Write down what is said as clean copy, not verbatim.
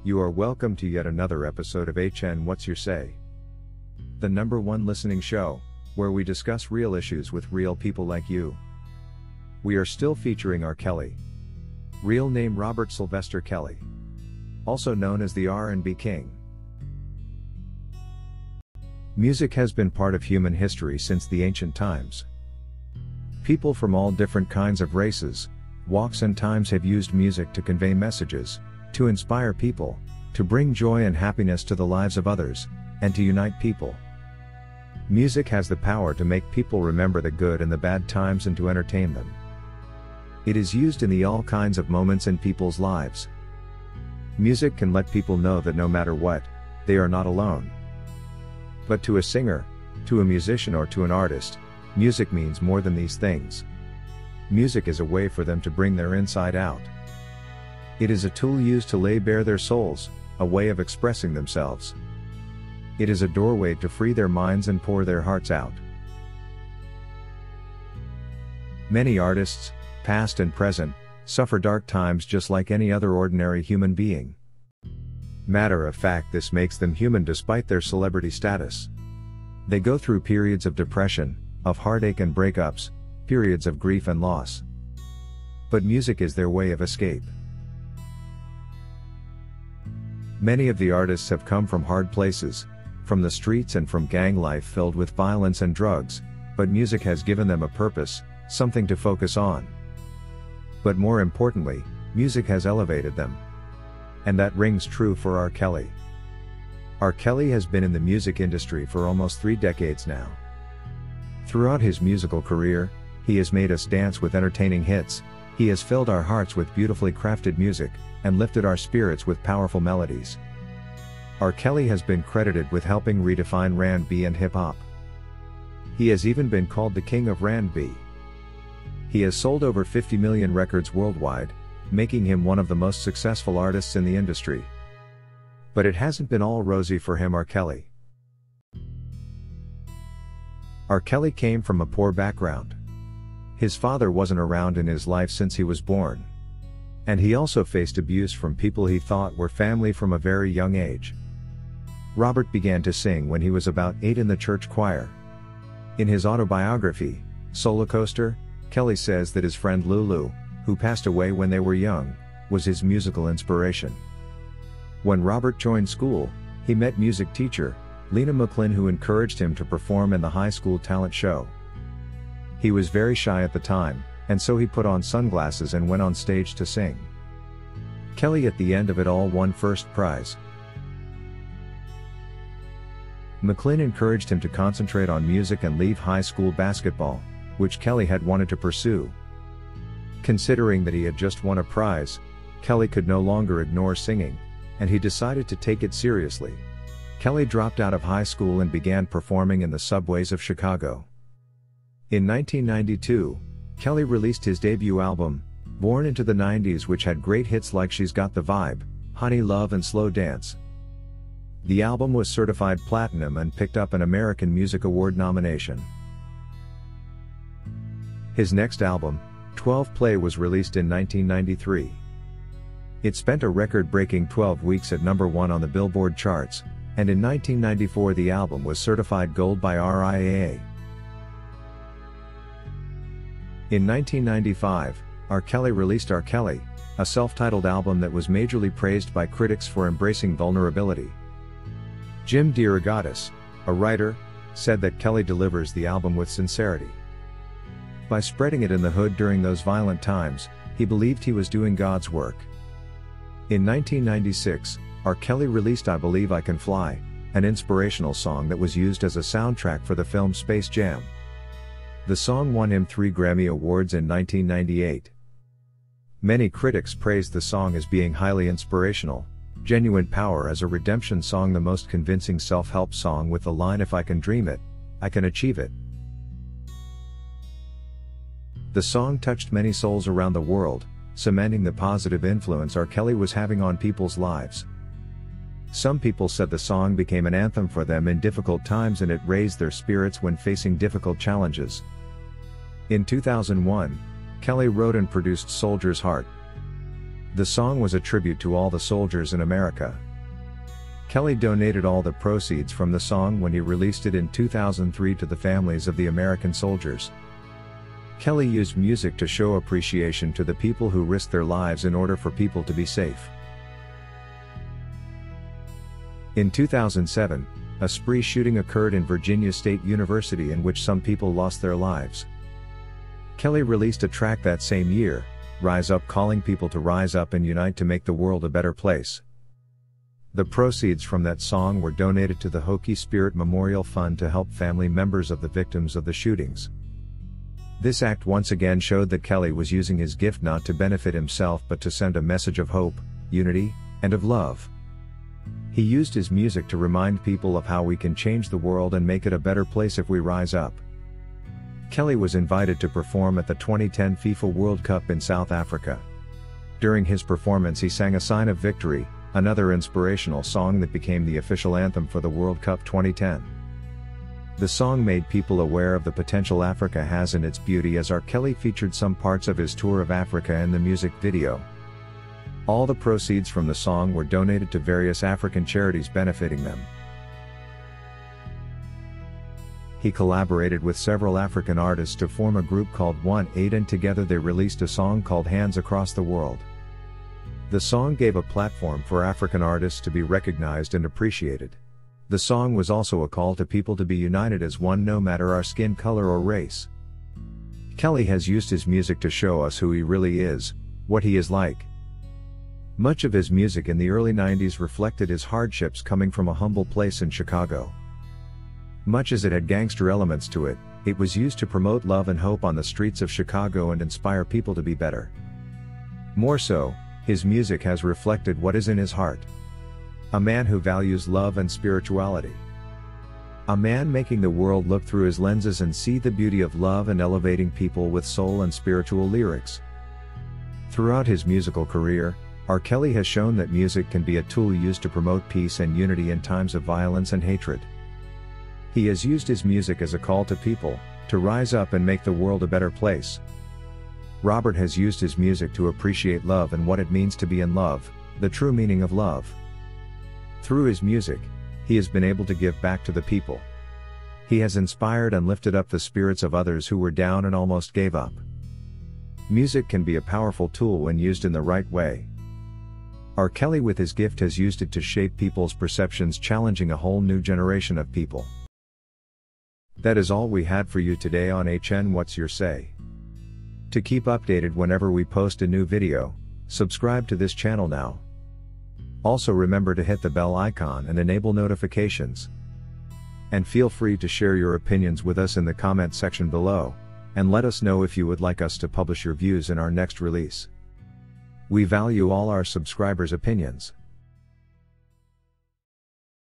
You are welcome to yet another episode of HN What's Your Say? The #1 listening show, where we discuss real issues with real people like you. We are still featuring R. Kelly. Real name Robert Sylvester Kelly. Also known as the R&B King. Music has been part of human history since the ancient times. People from all different kinds of races, walks and times have used music to convey messages, to inspire people, to bring joy and happiness to the lives of others, and to unite people. Music has the power to make people remember the good and the bad times and to entertain them. It is used in all kinds of moments in people's lives. Music can let people know that no matter what, they are not alone. But to a singer, to a musician or to an artist, music means more than these things. Music is a way for them to bring their inside out. It is a tool used to lay bare their souls, a way of expressing themselves. It is a doorway to free their minds and pour their hearts out. Many artists, past and present, suffer dark times just like any other ordinary human being. Matter of fact, this makes them human despite their celebrity status. They go through periods of depression, of heartache and breakups, periods of grief and loss. But music is their way of escape. Many of the artists have come from hard places, from the streets and from gang life filled with violence and drugs, but music has given them a purpose, something to focus on. But more importantly, music has elevated them. And that rings true for R. Kelly. R. Kelly has been in the music industry for almost 3 decades now. Throughout his musical career, he has made us dance with entertaining hits, he has filled our hearts with beautifully crafted music, and lifted our spirits with powerful melodies. R. Kelly has been credited with helping redefine R&B and hip-hop. He has even been called the king of R&B. He has sold over 50 million records worldwide, making him one of the most successful artists in the industry. But it hasn't been all rosy for him. R. Kelly came from a poor background. His father wasn't around in his life since he was born. And he also faced abuse from people he thought were family from a very young age. Robert began to sing when he was about 8 in the church choir. In his autobiography, Solar Coaster, Kelly says that his friend Lulu, who passed away when they were young, was his musical inspiration. When Robert joined school, he met music teacher, Lena McLean, who encouraged him to perform in the high school talent show. He was very shy at the time, and so he put on sunglasses and went on stage to sing. Kelly at the end of it all won first prize. McLean encouraged him to concentrate on music and leave high school basketball, which Kelly had wanted to pursue. Considering that he had just won a prize, Kelly could no longer ignore singing, and he decided to take it seriously. Kelly dropped out of high school and began performing in the subways of Chicago. In 1992, Kelly released his debut album, Born into the 90s, which had great hits like She's Got the Vibe, Honey Love and Slow Dance. The album was certified platinum and picked up an American Music Award nomination. His next album, 12 Play, was released in 1993. It spent a record-breaking 12 weeks at #1 on the Billboard charts, and in 1994 the album was certified gold by RIAA. In 1995, R. Kelly released R. Kelly, a self-titled album that was majorly praised by critics for embracing vulnerability. Jim DeRogatis, a writer, said that Kelly delivers the album with sincerity. By spreading it in the hood during those violent times, he believed he was doing God's work. In 1996, R. Kelly released I Believe I Can Fly, an inspirational song that was used as a soundtrack for the film Space Jam. The song won him 3 Grammy Awards in 1998. Many critics praised the song as being highly inspirational, genuine power as a redemption song, the most convincing self-help song with the line, "If I can dream it, I can achieve it." The song touched many souls around the world, cementing the positive influence R. Kelly was having on people's lives. Some people said the song became an anthem for them in difficult times and it raised their spirits when facing difficult challenges. In 2001, Kelly wrote and produced Soldier's Heart. The song was a tribute to all the soldiers in America. Kelly donated all the proceeds from the song when he released it in 2003 to the families of the American soldiers. Kelly used music to show appreciation to the people who risked their lives in order for people to be safe. In 2007, a spree shooting occurred in Virginia State University in which some people lost their lives. Kelly released a track that same year, Rise Up, calling people to rise up and unite to make the world a better place. The proceeds from that song were donated to the Hokie Spirit Memorial Fund to help family members of the victims of the shootings. This act once again showed that Kelly was using his gift not to benefit himself but to send a message of hope, unity, and of love. He used his music to remind people of how we can change the world and make it a better place if we rise up. Kelly was invited to perform at the 2010 FIFA World Cup in South Africa. During his performance he sang A Sign of Victory, another inspirational song that became the official anthem for the World Cup 2010. The song made people aware of the potential Africa has in its beauty as R. Kelly featured some parts of his tour of Africa in the music video. All the proceeds from the song were donated to various African charities benefiting them. He collaborated with several African artists to form a group called Untold, and together they released a song called Hands Across the World. The song gave a platform for African artists to be recognized and appreciated. The song was also a call to people to be united as one no matter our skin color or race. Kelly has used his music to show us who he really is, what he is like. Much of his music in the early 90s reflected his hardships coming from a humble place in Chicago. Much as it had gangster elements to it, it was used to promote love and hope on the streets of Chicago and inspire people to be better. More so, his music has reflected what is in his heart. A man who values love and spirituality. A man making the world look through his lenses and see the beauty of love and elevating people with soul and spiritual lyrics. Throughout his musical career, R. Kelly has shown that music can be a tool used to promote peace and unity in times of violence and hatred. He has used his music as a call to people, to rise up and make the world a better place. Robert has used his music to appreciate love and what it means to be in love, the true meaning of love. Through his music, he has been able to give back to the people. He has inspired and lifted up the spirits of others who were down and almost gave up. Music can be a powerful tool when used in the right way. R. Kelly with his gift has used it to shape people's perceptions, challenging a whole new generation of people. That is all we had for you today on HN What's Your Say? To keep updated whenever we post a new video, subscribe to this channel now. Also remember to hit the bell icon and enable notifications. And feel free to share your opinions with us in the comment section below, and let us know if you would like us to publish your views in our next release. We value all our subscribers' opinions.